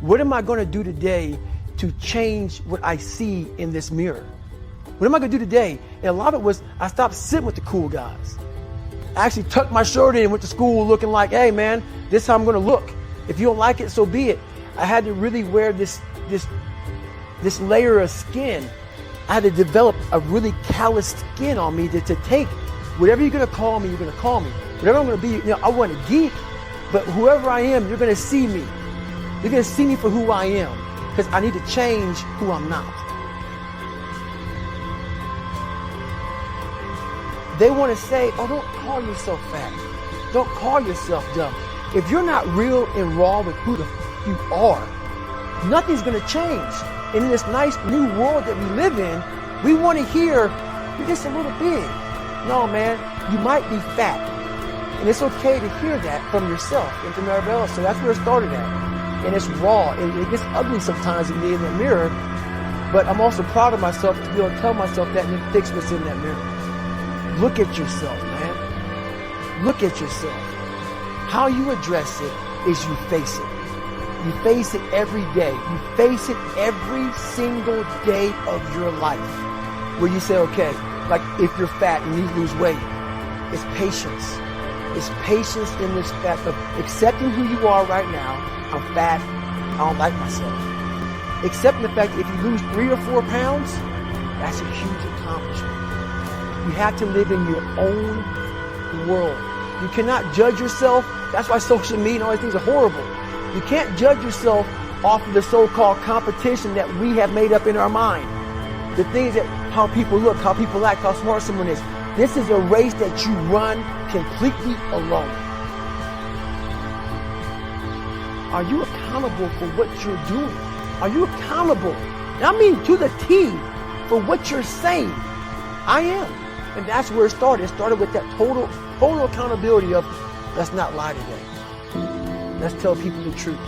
What am I going to do today to change what I see in this mirror? What am I going to do today? And a lot of it was I stopped sitting with the cool guys. I actually tucked my shirt in and went to school looking like, hey man, this is how I'm going to look. If you don't like it, so be it. I had to really wear this layer of skin. I had to develop a really callous skin on me to take whatever you're going to call me, you're going to call me. Whatever I'm going to be, I wasn't a geek, but whoever I am, you're going to see me. You're going to see me for who I am because I need to change who I'm not. They want to say, oh, don't call yourself fat. Don't call yourself dumb. If you're not real and raw with who the f you are, nothing's going to change. And in this nice new world that we live in, we want to hear, you're just a little big. No, man, you might be fat. And it's okay to hear that from yourself and from everybody else. So that's where it started at. And it's raw. It gets ugly sometimes in me in the mirror. But I'm also proud of myself to be able to tell myself that and then fix what's in that mirror. Look at yourself, man. Look at yourself. How you address it is you face it. You face it every day. You face it every single day of your life. Where you say, okay, like if you're fat and you lose weight, it's patience. It's patience in this fact of accepting who you are right now. I'm fat. I don't like myself. Accepting the fact that if you lose 3 or 4 pounds, that's a huge accomplishment. You have to live in your own world. You cannot judge yourself. That's why social media and all these things are horrible. You can't judge yourself off of the so-called competition that we have made up in our mind. The things that, how people look, how people act, how smart someone is. This is a race that you run completely alone. Are you accountable for what you're doing? Are you accountable? And I mean to the T for what you're saying. I am. And that's where it started. It started with that total accountability of, let's not lie today. Let's tell people the truth.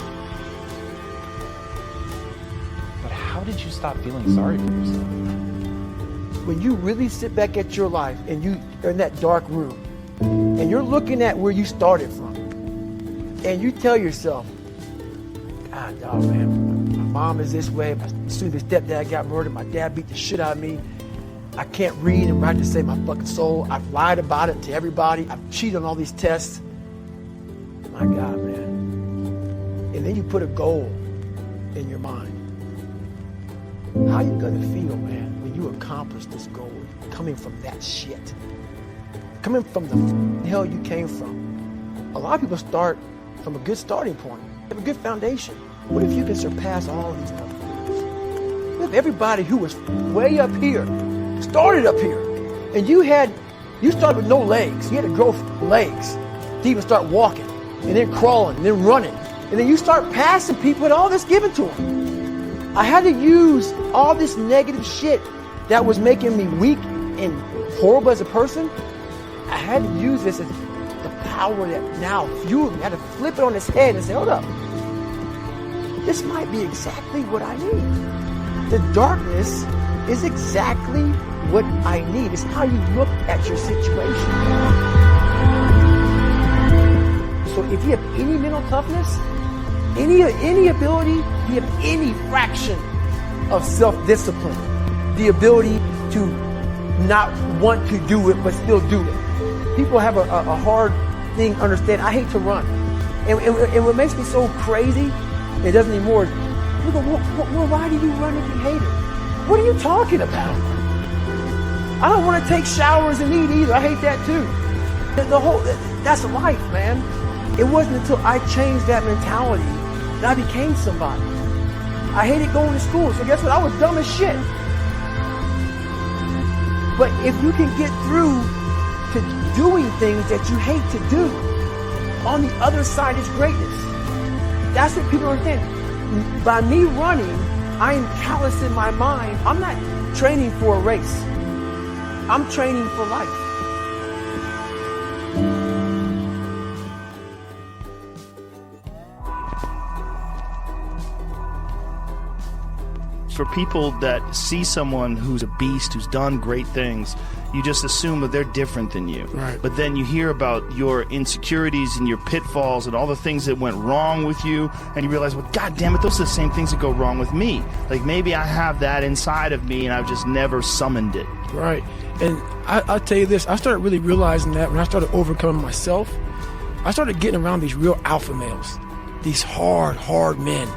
But how did you stop feeling sorry for yourself? When you really sit back at your life and you are in that dark room and you're looking at where you started from and you tell yourself, God, dog, man, my mom is this way. My stupid stepdad got murdered. My dad beat the shit out of me. I can't read and write to save my fucking soul. I've lied about it to everybody. I've cheated on all these tests. My God, man. And then you put a goal in your mind. How you gonna feel, man, when you accomplish this goal coming from that shit? Coming from the hell you came from. A lot of people start from a good starting point. Have a good foundation. What if you can surpass all of these motherfuckers? What if everybody who was way up here started up here, and you started with no legs. You had to grow legs to even start walking, and then crawling, and then running, and then you start passing people with all this given to them. I had to use all this negative shit that was making me weak and horrible as a person. I had to use this as the power that now fueled me. I had to flip it on its head and say, hold up, this might be exactly what I need. The darkness is exactly what I need. It's how you look at your situation. So if you have any mental toughness, any ability, you have any fraction of self-discipline, the ability to not want to do it but still do it. People have a hard thing to understand. I hate to run. And what makes me so crazy, it doesn't anymore, people go, well, why do you run if you hate it? What are you talking about? I don't want to take showers and eat either. I hate that too. That's life, man. It wasn't until I changed that mentality that I became somebody. I hated going to school, so guess what? I was dumb as shit. But if you can get through to doing things that you hate to do, on the other side is greatness. That's what people don't understand. By me running, I am callous in my mind. I'm not training for a race. I'm training for life. for people that see someone who's a beast, who's done great things, you just assume that they're different than you. Right. But then you hear about your insecurities and your pitfalls and all the things that went wrong with you, and you realize, well, God damn it, those are the same things that go wrong with me. Like, maybe I have that inside of me and I've just never summoned it. Right. And I'll tell you this, I started really realizing that when I started overcoming myself, I started getting around these real alpha males, these hard men.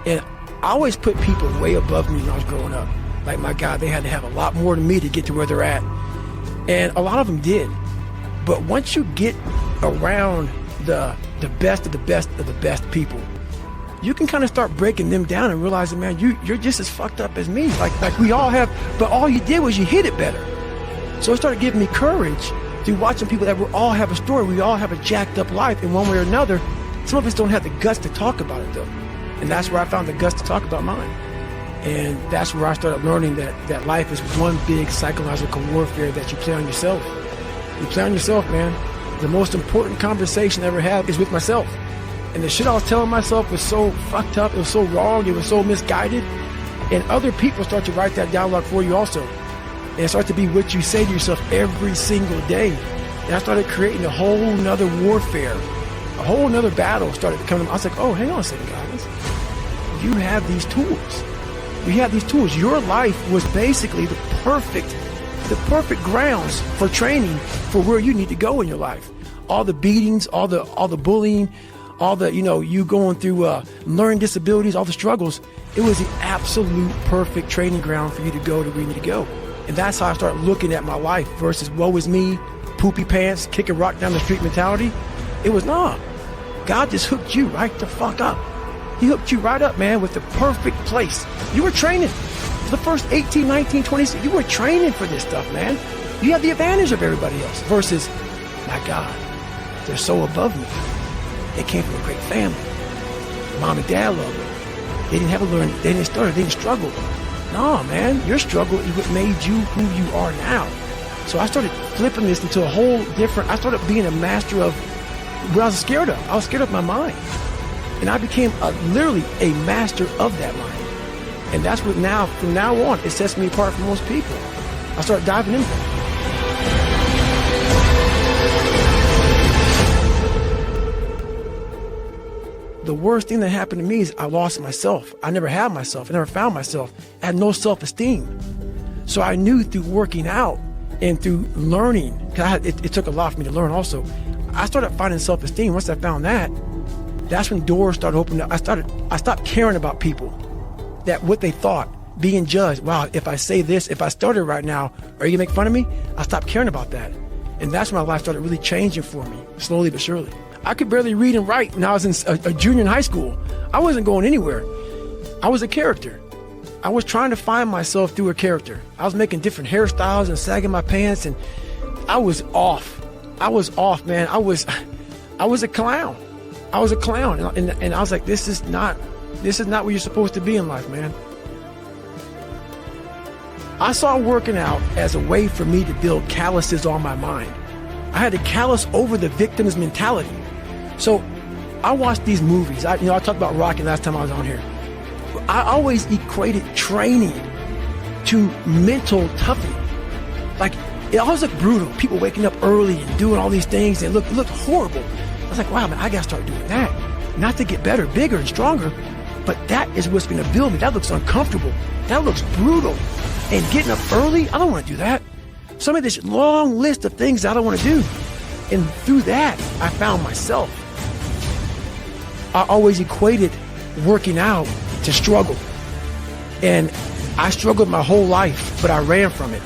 And I always put people way above me when I was growing up. Like, my God, they had to have a lot more than me to get to where they're at. And a lot of them did. But once you get around the best of the best of the best people, you can kind of start breaking them down and realizing, man, you're just as fucked up as me. Like we all have, but all you did was you hit it better. So it started giving me courage through watching people that we all have a story. We all have a jacked up life in one way or another. Some of us don't have the guts to talk about it, though. And that's where I found the guts to talk about mine. And that's where I started learning that life is one big psychological warfare that you play on yourself. You play on yourself, man. The most important conversation I ever had is with myself. And the shit I was telling myself was so fucked up, it was so wrong, it was so misguided. And other people start to write that dialogue for you also. And it starts to be what you say to yourself every single day. And I started creating a whole nother warfare. A whole nother battle started becoming. I was like, oh, hang on a second, guys. You have these tools. You have these tools. Your life was basically the perfect grounds for training for where you need to go in your life. All the beatings, all the bullying, all the, you going through learning disabilities, all the struggles. It was the absolute perfect training ground for you to go to where you need to go. And that's how I started looking at my life versus woe is me, poopy pants, kick a rock down the street mentality. It was, nah, God just hooked you right the fuck up. He hooked you right up, man, with the perfect place. You were training. For the first 18, 19, 20, you were training for this stuff, man. You have the advantage of everybody else versus, my God, they're so above me. They came from a great family. Mom and dad loved them. They didn't have to learn, they didn't stutter, they didn't struggle. No, man, your struggle is what made you who you are now. So I started flipping this into a whole different, I started being a master of what I was scared of. I was scared of my mind. And I became literally a master of that mind. And that's what now, from now on, it sets me apart from most people. I started diving into it. The worst thing that happened to me is I lost myself. I never had myself. I never found myself. I had no self-esteem. So I knew through working out and through learning, because it took a lot for me to learn also, I started finding self-esteem. Once I found that, that's when doors started opening up. I stopped caring about people, that what they thought, being judged. Wow, if I say this, if I started right now, are you gonna make fun of me? I stopped caring about that. And that's when my life started really changing for me, slowly but surely. I could barely read and write when I was in a junior in high school. I wasn't going anywhere. I was a character. I was trying to find myself through a character. I was making different hairstyles and sagging my pants, and I was off. I was off, man. I was a clown. I was a clown, and I was like, this is not where you're supposed to be in life, man. I saw working out as a way for me to build calluses on my mind. I had to callous over the victim's mentality. So I watched these movies. I talked about Rocky last time I was on here. I always equated training to mental toughing. Like, it always looked brutal. People waking up early and doing all these things, and it looked horrible. I was like, wow, man, I gotta start doing that. Not to get better, bigger, and stronger, but that is what's gonna build me. That looks uncomfortable. That looks brutal. And getting up early, I don't wanna do that. Some of this long list of things I don't wanna do. And through that, I found myself. I always equated working out to struggle. And I struggled my whole life, but I ran from it.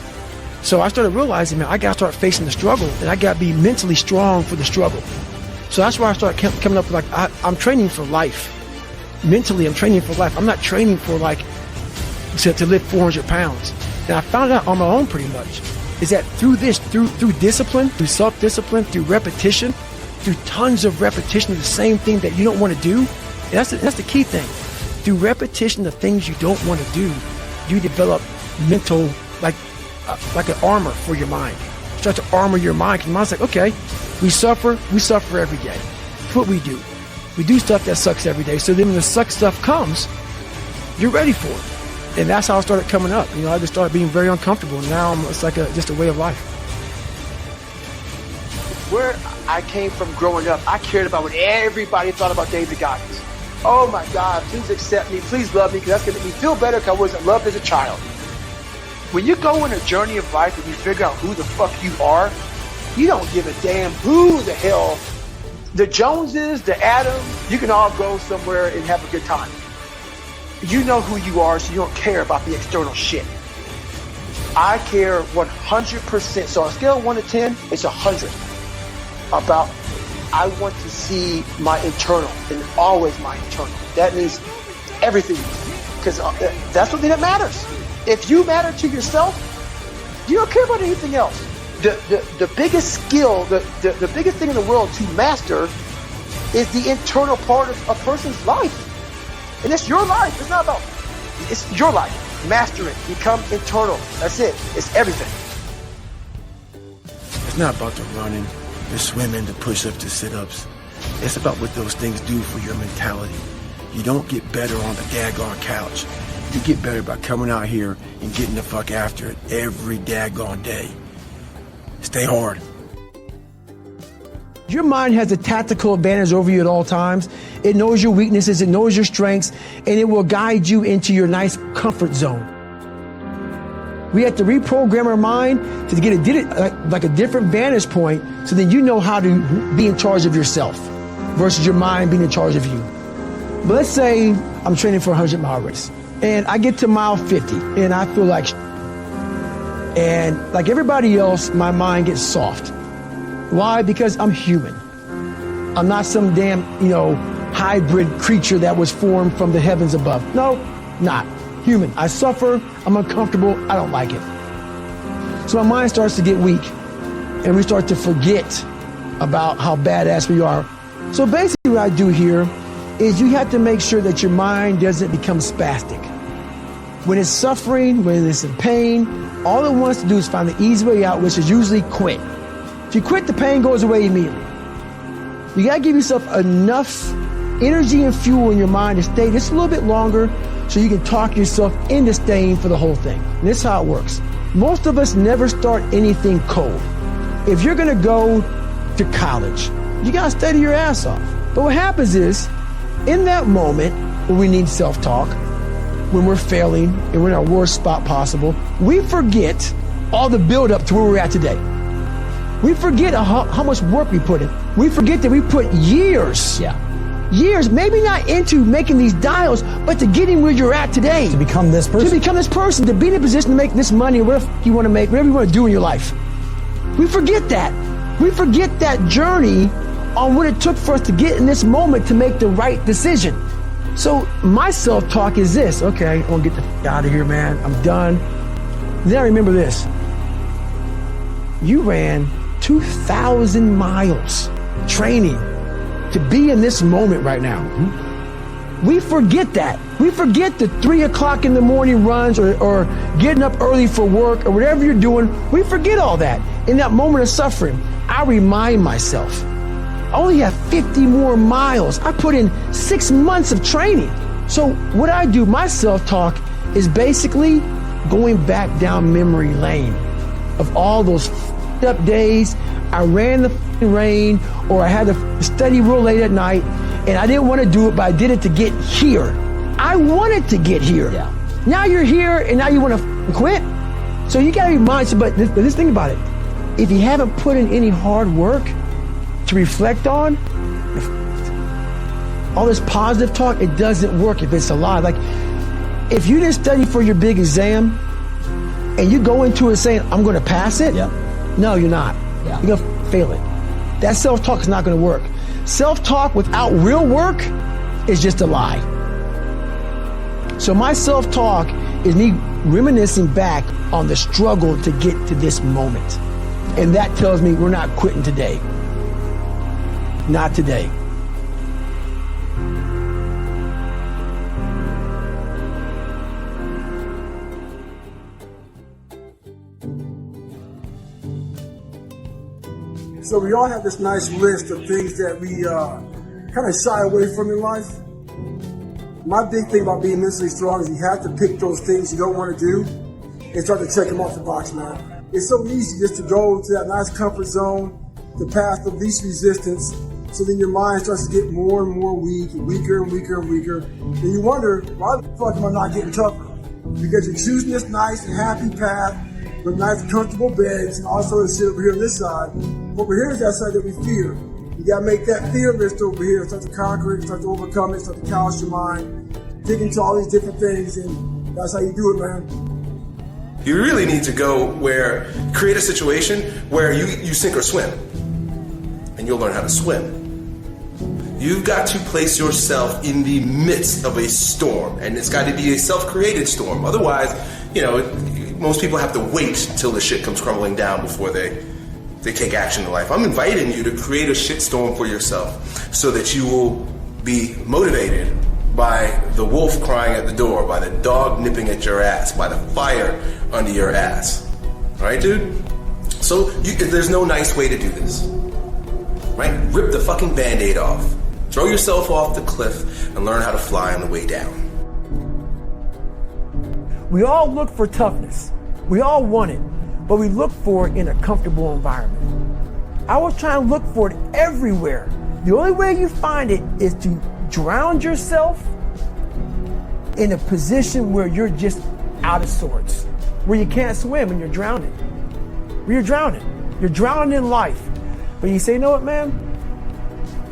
So I started realizing, man, I gotta start facing the struggle, and I gotta be mentally strong for the struggle. So that's why I started coming up with, like, I'm training for life. Mentally, I'm training for life. I'm not training for, like, to lift 400 pounds. And I found out on my own pretty much, is that through discipline, through self-discipline, through repetition, through tons of repetition of the same thing that you don't want to do, and that's the key thing. Through repetition of things you don't want to do, you develop mental, like an armor for your mind. You start to armor your mind, because your mind's like, okay, we suffer every day. That's what we do. We do stuff that sucks every day. So then when the suck stuff comes, you're ready for it. And that's how I started coming up. I just started being very uncomfortable. And now it's like just a way of life. Where I came from growing up, I cared about what everybody thought about David Goggins. Oh my God, please accept me, please love me, because that's going to make me feel better because I wasn't loved as a child. When you go on a journey of life and you figure out who the fuck you are, you don't give a damn who the hell. The Joneses, the Adams, you can all go somewhere and have a good time. You know who you are, so you don't care about the external shit. I care 100%. So on a scale of 1 to 10, it's 100. About, I want to see my internal, and always my internal. That means everything, because that's the thing that matters. If you matter to yourself, you don't care about anything else. The biggest skill, the biggest thing in the world to master is the internal part of a person's life. And it's your life. It's not about, it's your life. Master it. Become internal. That's it. It's everything. It's not about the running, the swimming, the push-ups, the sit-ups. It's about what those things do for your mentality. You don't get better on the daggone couch. You get better by coming out here and getting the fuck after it every daggone day. Stay hard. Your mind has a tactical advantage over you at all times. It knows your weaknesses, it knows your strengths, and it will guide you into your nice comfort zone. We have to reprogram our mind to get a different vantage point, so that you know how to be in charge of yourself versus your mind being in charge of you. But let's say I'm training for a 100-mile race, and I get to mile 50, and I feel like and like everybody else, my mind gets soft. Why? Because I'm human. I'm not some damn, hybrid creature that was formed from the heavens above. No, not human. I suffer. I'm uncomfortable. I don't like it. So my mind starts to get weak, and we start to forget about how badass we are. So basically what I do here is you have to make sure that your mind doesn't become spastic. When it's suffering, when it's in pain, all it wants to do is find the easy way out, which is usually quit. If you quit, the pain goes away immediately. You gotta give yourself enough energy and fuel in your mind to stay just a little bit longer so you can talk yourself into staying for the whole thing. And this is how it works. Most of us never start anything cold. If you're gonna go to college, you gotta study your ass off. But what happens is, in that moment where we need self-talk, when we're failing and we're in our worst spot possible, we forget all the build-up to where we're at today. We forget how much work we put in. We forget that we put years, maybe not into making these dials, but to getting where you're at today. To become this person. To become this person, to be in a position to make this money, or whatever you want to make, whatever you want to do in your life. We forget that. We forget that journey on what it took for us to get in this moment to make the right decision. So my self-talk is this: okay, I want to get the f*** out of here, man. I'm done. Then I remember this. You ran 2,000 miles training to be in this moment right now. We forget that. We forget the 3 o'clock in the morning runs or getting up early for work or whatever you're doing. We forget all that. In that moment of suffering, I remind myself, I only have 50 more miles. I put in 6 months of training. So what I do, my self-talk, is basically going back down memory lane of all those up days. I ran the rain, or I had to study real late at night, and I didn't want to do it, but I did it to get here. I wanted to get here. Yeah. Now you're here, and now you want to quit. So you got to be mindful, but this thing about it, if you haven't put in any hard work to reflect on, all this positive talk, it doesn't work if it's a lie. Like, if you didn't study for your big exam, and you go into it saying, I'm going to pass it, no, you're not. You're going to fail it. That self-talk is not going to work. Self-talk without real work is just a lie. So my self-talk is me reminiscing back on the struggle to get to this moment. And that tells me we're not quitting today. Not today. So we all have this nice list of things that we kind of shy away from in life. My big thing about being mentally strong is you have to pick those things you don't want to do and start to check them off the box, man. It's so easy just to go to that nice comfort zone, the path of least resistance, so then your mind starts to get more and more weak, and weaker and weaker and weaker. And you wonder, why the fuck am I not getting tougher? Because you're choosing this nice and happy path with nice comfortable beds and all sort of shit over here on this side. Over here is that side that we fear. You gotta make that fear list over here, start to conquer it, start to overcome it, start to callous your mind, dig into all these different things, and that's how you do it, man. You really need to go create a situation where you sink or swim, and you'll learn how to swim. You've got to place yourself in the midst of a storm, and it's got to be a self-created storm. Otherwise, most people have to wait till the shit comes crumbling down before they take action in life. I'm inviting you to create a shitstorm for yourself so that you will be motivated by the wolf crying at the door, by the dog nipping at your ass, by the fire under your ass. All right, dude? So there's no nice way to do this. Right? Rip the fucking Band-Aid off. Throw yourself off the cliff and learn how to fly on the way down. We all look for toughness. We all want it. But we look for it in a comfortable environment. I was trying to look for it everywhere. The only way you find it is to drown yourself in a position where you're just out of sorts, where you can't swim and you're drowning. Where you're drowning. You're drowning in life. But you say, you know what, man?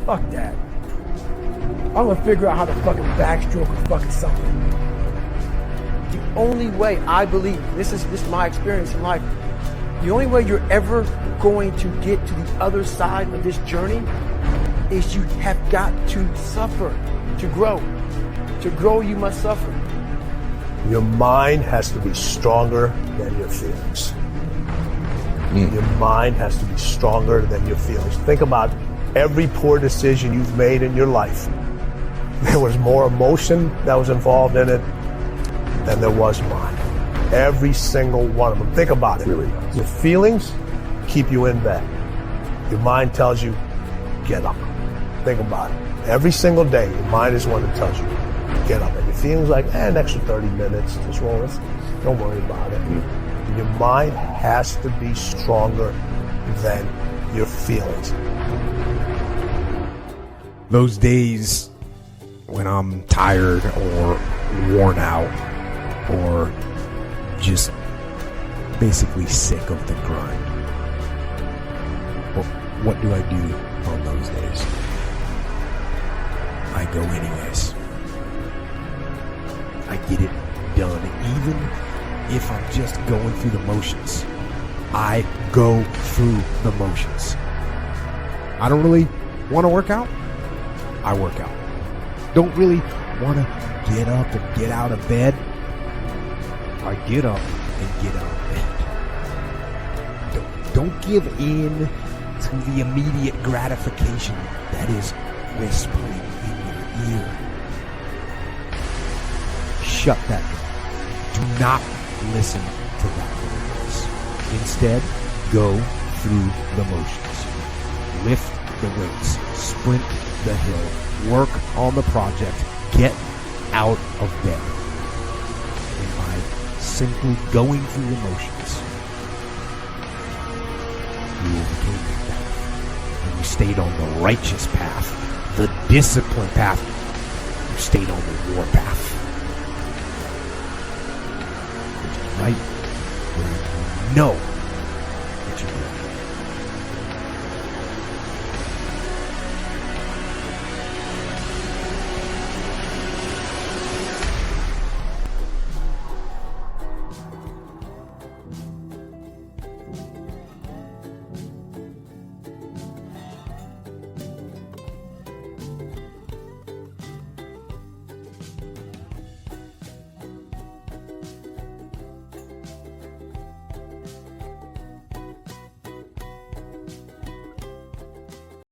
Fuck that. I'm gonna figure out how to fucking backstroke or fucking something. The only way I believe, this is my experience in life, the only way you're ever going to get to the other side of this journey is you have got to suffer to grow. To grow, you must suffer. Your mind has to be stronger than your feelings. Your mind has to be stronger than your feelings. Think about every poor decision you've made in your life. There was more emotion that was involved in it than there was mind. Every single one of them. Think about it. Your feelings keep you in bed. Your mind tells you, get up. Think about it. Every single day, your mind is one that tells you, get up. And your feelings like, an extra 30 minutes, just roll with it. Don't worry about it. Your mind has to be stronger than your feelings. Those days when I'm tired or worn out or just basically sick of the grind. Well, what do I do on those days? I go anyways. I get it done, even if I'm just going through the motions. I go through the motions. I don't really want to work out. I work out. Don't really want to get up and get out of bed. I get up and get out of bed. Don't give in to the immediate gratification that is whispering in your ear. Shut that door. Do not listen to that voice. Instead, go through the motions. Lift the weights. Sprint the hill. Work on the project. Get out of bed. And by simply going through the motions, you overcame your path. And you stayed on the righteous path, the disciplined path. You stayed on the war path. Which is right where you know